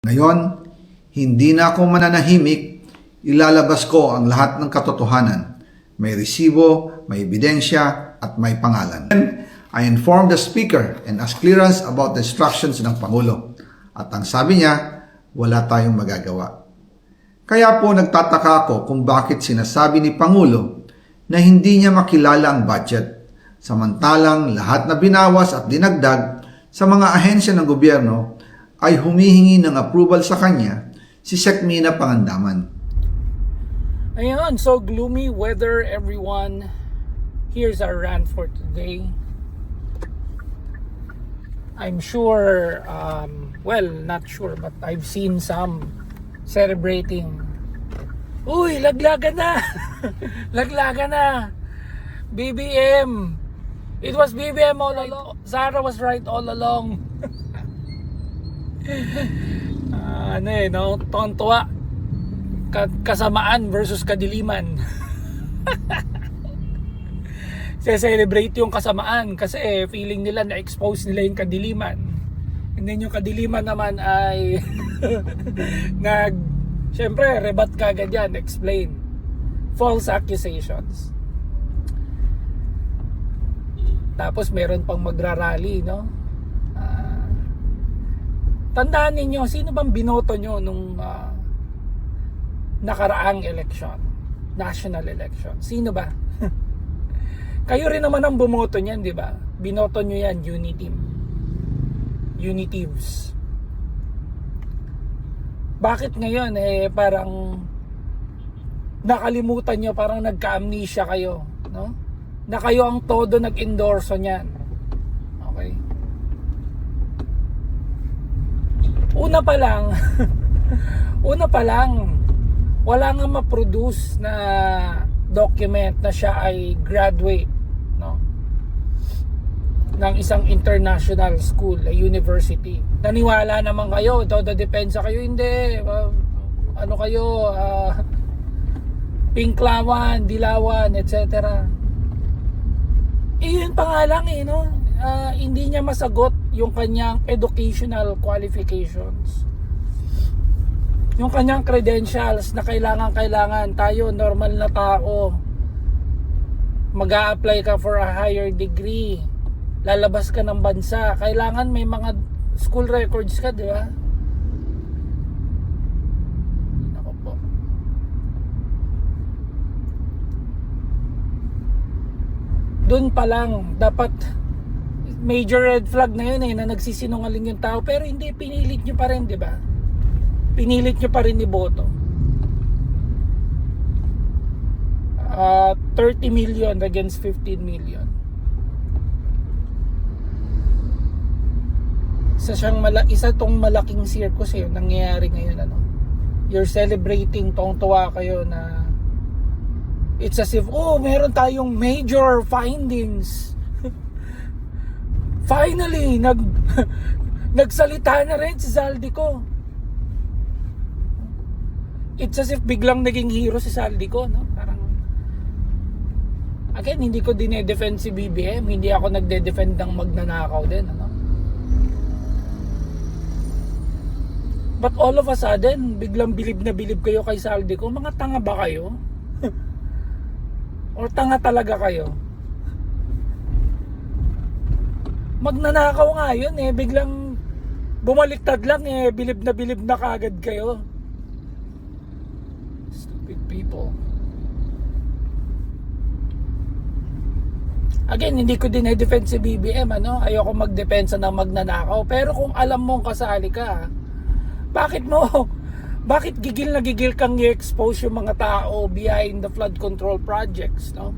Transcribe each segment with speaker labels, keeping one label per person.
Speaker 1: Ngayon, hindi na ako mananahimik, ilalabas ko ang lahat ng katotohanan. May resibo, may ebidensya, at may pangalan. I informed the Speaker and asked clearance about the instructions ng Pangulo. At ang sabi niya, wala tayong magagawa. Kaya po nagtataka ako kung bakit sinasabi ni Pangulo na hindi niya makilala ang budget. Samantalang lahat na binawas at dinagdag sa mga ahensya ng gobyerno ay humihingi ng approval sa kanya si Sec. Mina Pangandaman.
Speaker 2: Ayun, so gloomy weather everyone. Here's our rant for today. I'm sure, well, not sure, but I've seen some celebrating. Uy, laglagan na! Laglagan na! BBM! It was BBM all along. Zara was right all along. Tontuwa. Kasamaan versus kadiliman. Se-celebrate yung kasamaan kasi feeling nila na-expose nila yung kadiliman. And then yung kadiliman naman ay syempre, rebat kagad yan, explain. False accusations. Tapos meron pang magrarally, no? Tandaan ninyo, sino bang binoto nyo nung nakaraang election? National election. Sino ba? Kayo rin naman ang bumoto niyan, di ba? Binoto nyo yan, Uniteam. Unitives. Bakit ngayon, parang nakalimutan nyo, parang nagka-amnesia kayo, no? Na kayo ang todo nag-endorso niyan. Okay? Una pa lang, wala nga ma-produce na document na siya ay graduate, no? Ng isang international school, a university. Naniwala naman kayo, todo depensa kayo, hindi. Ano kayo, Pinklawan, Dilawan, etc. Yun pa nga lang no? Hindi niya masagot yung kanyang educational qualifications, yung kanyang credentials na kailangan tayo, normal na tao, mag-a-apply ka for a higher degree, lalabas ka ng bansa, kailangan may mga school records ka, di ba? Ako po. Doon pa lang dapat major red flag na yun na nagsisinungaling yung tao, pero hindi, pinilit nyo pa rin, di ba? Pinilit nyo pa rin iboto. 30 million against 15 million. Isa tong malaking circus nangyayari ngayon, ano? You're celebrating, tuwa kayo na it's as if, meron tayong major findings. Finally, nagsalita na rin si Zaldico. It's as if biglang naging hero si Zaldico, no? Parang, again, hindi ko dinedefend si BBM, hindi ako nagde-defend ng magnanakaw din, ano? But all of a sudden, biglang bilib na bilib kayo kay Zaldico. Mga tanga ba kayo? Or tanga talaga kayo? Magnanakaw nga yun biglang bumaliktad lang bilib na kaagad kayo. Stupid people. Again, hindi ko din i-defend si BBM, ano? Ayoko magdepensa ng magnanakaw, pero kung alam mong kasali ka, bakit gigil na gigil kang i-expose yung mga tao behind the flood control projects, no?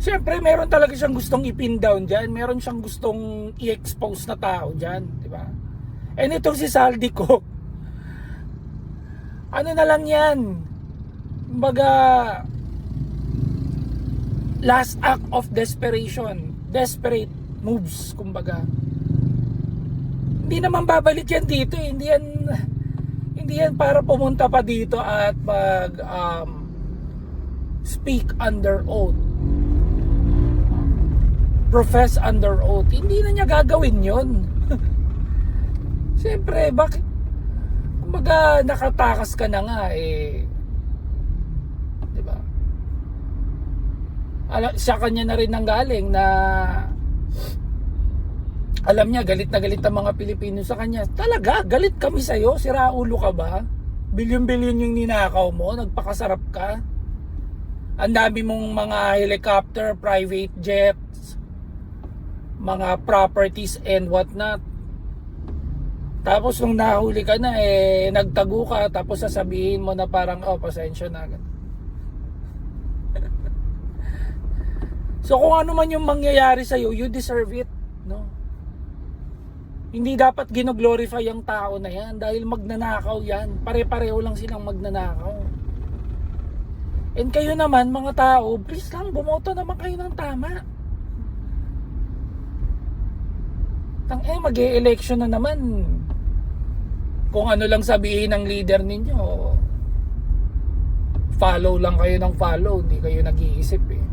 Speaker 2: Siyempre, meron talaga siyang gustong i-pin down dyan. Meron siyang gustong i-expose na tao dyan. Diba? And itong si Zaldico, ano na lang yan? Kumbaga, last act of desperation. Desperate moves, kumbaga. Hindi naman babalik yan dito. Hindi yan para pumunta pa dito at speak under oath. Profess under oath. Hindi na niya gagawin yun. Siyempre, bakit? Kumbaga, nakatakas ka na nga eh. Di ba? Sa kanya na rin nanggaling na alam niya, galit na galit ang mga Pilipino sa kanya. Talaga, galit kami sa'yo. Siraulo ka ba? Bilyon-bilyon yung ninakaw mo. Nagpakasarap ka. Ang dami mong mga helicopter, private jets, mga properties and whatnot. Tapos nung nahuli ka na, nagtago ka, tapos sasabihin mo na parang, oh, pasensya na. So kung ano man yung mangyayari sa'yo, you deserve it. No? Hindi dapat gino-glorify ang tao na yan dahil magnanakaw yan. Pare-pareho lang silang magnanakaw. And kayo naman, mga tao, please lang, bumoto naman kayo ng tama. Mag-e-election na naman. Kung ano lang sabihin ng leader ninyo, follow lang kayo ng follow, hindi kayo nag-iisip eh.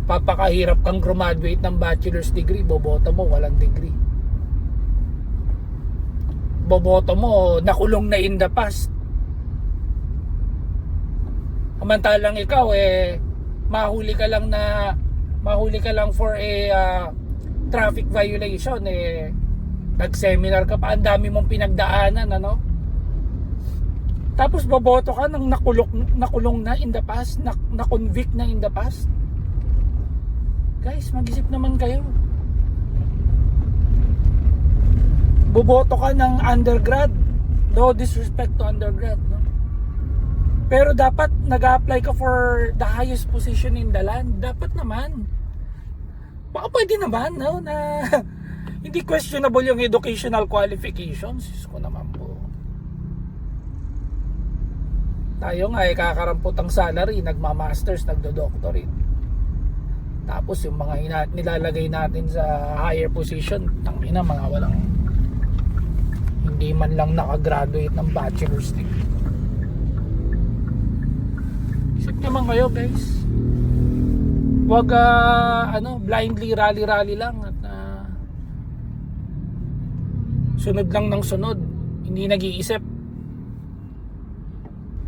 Speaker 2: Papakahirap kang graduate ng bachelor's degree, boboto mo, walang degree. Boboto mo, nakulong na in the past. Samantalang ikaw mahuli ka lang for a traffic violation nag-seminar ka pa, ang dami mong pinagdaanan, ano? Tapos boboto ka ng nakulong na in the past, na-convict na in the past. Guys, mag-isip naman kayo. Boboto ka ng undergrad. No disrespect to undergrad, no? Pero dapat nag-a-apply ka for the highest position in the land. Dapat naman. Baka pwede naman, no? Na hindi questionable yung educational qualifications. Diyos ko naman po. Tayo nga kakarampot ang salary, nagma-masters, nagdo-doctorate. Tapos yung mga nilalagay natin sa higher position, tangina, mga walang, hindi man lang nakagraduate ng bachelor's degree. Isip naman kayo, guys. Huwag blindly rally lang at sunod lang ng sunod, hindi nag-iisip.